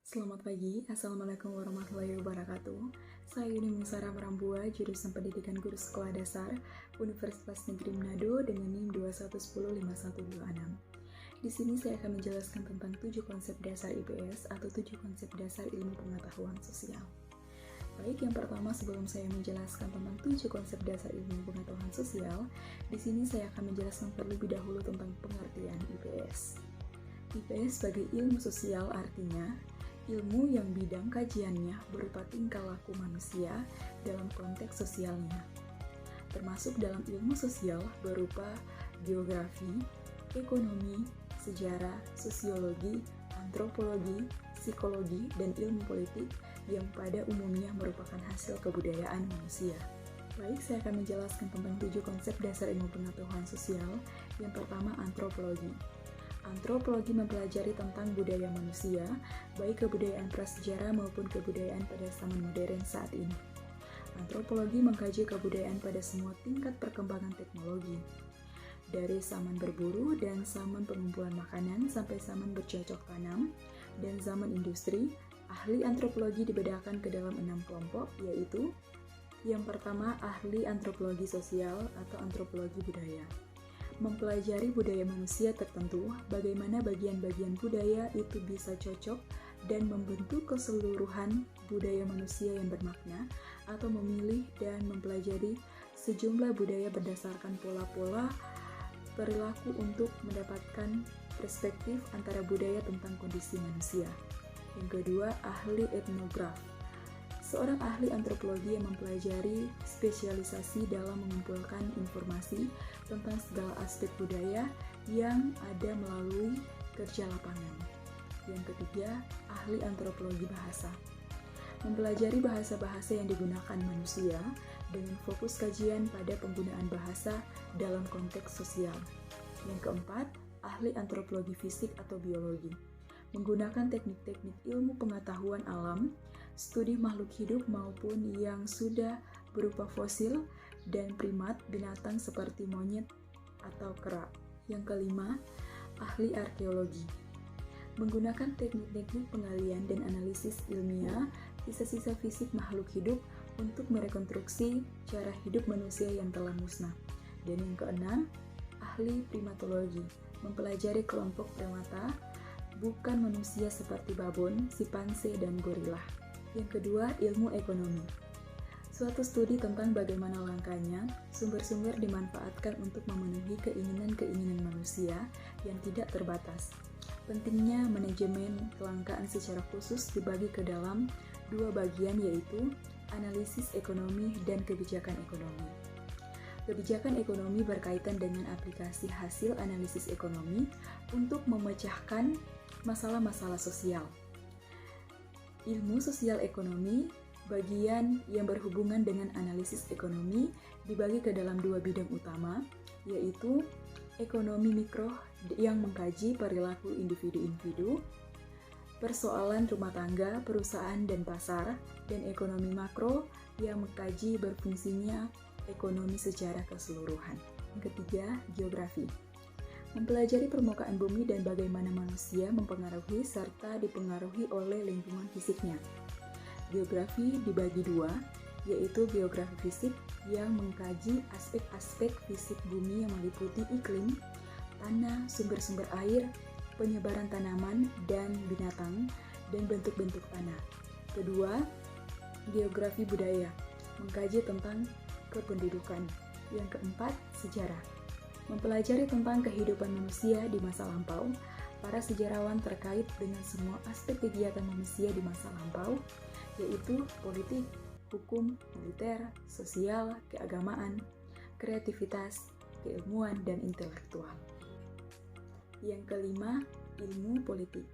Selamat pagi, Assalamualaikum warahmatullahi wabarakatuh. Saya Yuni Musara Marambua, jurusan Pendidikan Guru Sekolah Dasar, Universitas Negeri Manado dengan NIM 21105126. Di sini saya akan menjelaskan tentang 7 konsep dasar IPS atau 7 konsep dasar ilmu pengetahuan sosial. Baik, yang pertama sebelum saya menjelaskan tentang 7 konsep dasar ilmu pengetahuan sosial, di sini saya akan menjelaskan terlebih dahulu tentang pengertian IPS. IPS sebagai ilmu sosial artinya ilmu yang bidang kajiannya berupa tingkah laku manusia dalam konteks sosialnya, termasuk dalam ilmu sosial berupa geografi, ekonomi, sejarah, sosiologi, antropologi, psikologi, dan ilmu politik yang pada umumnya merupakan hasil kebudayaan manusia. Baik, saya akan menjelaskan tentang 7 konsep dasar ilmu pengetahuan sosial. Yang pertama, antropologi. Antropologi mempelajari tentang budaya manusia, baik kebudayaan prasejarah maupun kebudayaan pada zaman modern saat ini. Antropologi mengkaji kebudayaan pada semua tingkat perkembangan teknologi, dari zaman berburu dan zaman pengumpulan makanan sampai zaman bercocok tanam dan zaman industri. Ahli antropologi dibedakan ke dalam 6 kelompok, yaitu yang pertama, ahli antropologi sosial atau antropologi budaya. Mempelajari budaya manusia tertentu, bagaimana bagian-bagian budaya itu bisa cocok dan membentuk keseluruhan budaya manusia yang bermakna, atau memilih dan mempelajari sejumlah budaya berdasarkan pola-pola perilaku untuk mendapatkan perspektif antara budaya tentang kondisi manusia. Yang kedua, ahli etnograf. Seorang ahli antropologi yang mempelajari spesialisasi dalam mengumpulkan informasi tentang segala aspek budaya yang ada melalui kerja lapangan. Yang ketiga, ahli antropologi bahasa. Mempelajari bahasa-bahasa yang digunakan manusia dengan fokus kajian pada penggunaan bahasa dalam konteks sosial. Yang keempat, ahli antropologi fisik atau biologi. Menggunakan teknik-teknik ilmu pengetahuan alam, studi makhluk hidup maupun yang sudah berupa fosil dan primat binatang seperti monyet atau kera. Yang kelima, ahli arkeologi. Menggunakan teknik-teknik penggalian dan analisis ilmiah sisa-sisa fisik makhluk hidup untuk merekonstruksi cara hidup manusia yang telah musnah. Dan yang keenam, ahli primatologi. Mempelajari kelompok primata bukan manusia seperti babon, simpanse, dan gorila. Yang kedua, ilmu ekonomi. Suatu studi tentang bagaimana langkahnya sumber-sumber dimanfaatkan untuk memenuhi keinginan-keinginan manusia yang tidak terbatas. Pentingnya manajemen kelangkaan secara khusus dibagi ke dalam 2 bagian, yaitu analisis ekonomi dan kebijakan ekonomi. Kebijakan ekonomi berkaitan dengan aplikasi hasil analisis ekonomi untuk memecahkan masalah-masalah sosial. Ilmu sosial ekonomi, bagian yang berhubungan dengan analisis ekonomi, dibagi ke dalam 2 bidang utama, yaitu ekonomi mikro yang mengkaji perilaku individu-individu, persoalan rumah tangga, perusahaan, dan pasar, dan ekonomi makro yang mengkaji berfungsinya ekonomi secara keseluruhan. Yang ketiga, geografi. Mempelajari permukaan bumi dan bagaimana manusia mempengaruhi serta dipengaruhi oleh lingkungan fisiknya. Geografi dibagi 2, yaitu geografi fisik yang mengkaji aspek-aspek fisik bumi yang meliputi iklim, tanah, sumber-sumber air, penyebaran tanaman dan binatang, dan bentuk-bentuk tanah. Kedua, geografi budaya, mengkaji tentang kependudukan. Yang keempat, sejarah. Mempelajari tentang kehidupan manusia di masa lampau, para sejarawan terkait dengan semua aspek kegiatan manusia di masa lampau, yaitu politik, hukum, militer, sosial, keagamaan, kreativitas, keilmuan, dan intelektual. Yang kelima, ilmu politik.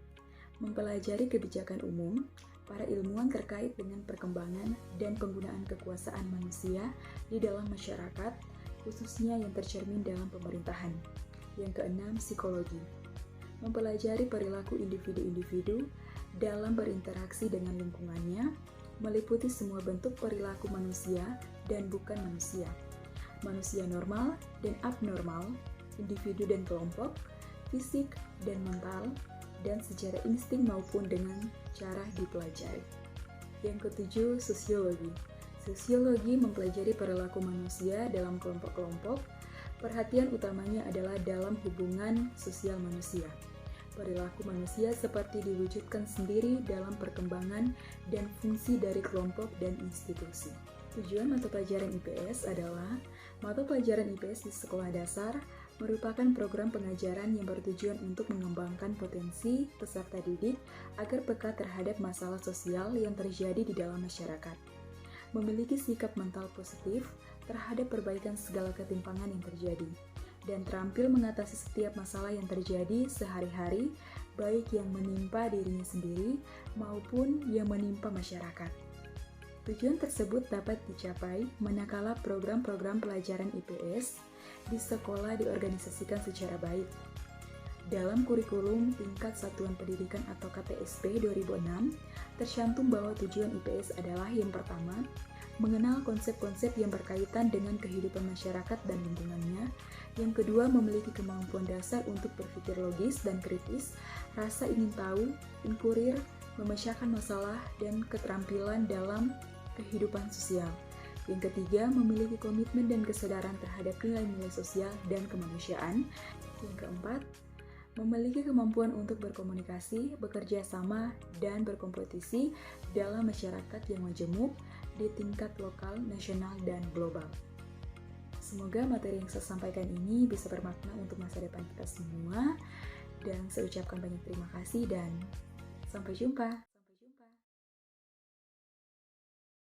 Mempelajari kebijakan umum, para ilmuwan terkait dengan perkembangan dan penggunaan kekuasaan manusia di dalam masyarakat, khususnya yang tercermin dalam pemerintahan. Yang keenam, psikologi. Mempelajari perilaku individu-individu dalam berinteraksi dengan lingkungannya, meliputi semua bentuk perilaku manusia dan bukan manusia. Manusia normal dan abnormal, individu dan kelompok, fisik dan mental, dan secara insting maupun dengan cara dipelajari. Yang ketujuh, sosiologi. Sosiologi mempelajari perilaku manusia dalam kelompok-kelompok. Perhatian utamanya adalah dalam hubungan sosial manusia. Perilaku manusia seperti diwujudkan sendiri dalam perkembangan dan fungsi dari kelompok dan institusi. Tujuan mata pelajaran IPS adalah mata pelajaran IPS di sekolah dasar merupakan program pengajaran yang bertujuan untuk mengembangkan potensi peserta didik agar peka terhadap masalah sosial yang terjadi di dalam masyarakat, memiliki sikap mental positif terhadap perbaikan segala ketimpangan yang terjadi, dan terampil mengatasi setiap masalah yang terjadi sehari-hari, baik yang menimpa dirinya sendiri maupun yang menimpa masyarakat. Tujuan tersebut dapat dicapai manakala program-program pelajaran IPS di sekolah diorganisasikan secara baik. Dalam kurikulum tingkat satuan pendidikan atau KTSP 2006, tercantum bahwa tujuan IPS adalah yang pertama, mengenal konsep-konsep yang berkaitan dengan kehidupan masyarakat dan lingkungannya. Yang kedua, memiliki kemampuan dasar untuk berpikir logis dan kritis, rasa ingin tahu, inkurir, memecahkan masalah, dan keterampilan dalam kehidupan sosial. Yang ketiga, memiliki komitmen dan kesadaran terhadap nilai-nilai sosial dan kemanusiaan. Yang keempat, memiliki kemampuan untuk berkomunikasi, bekerja sama, dan berkompetisi dalam masyarakat yang majemuk di tingkat lokal, nasional, dan global. Semoga materi yang saya sampaikan ini bisa bermakna untuk masa depan kita semua, dan saya ucapkan banyak terima kasih dan sampai jumpa.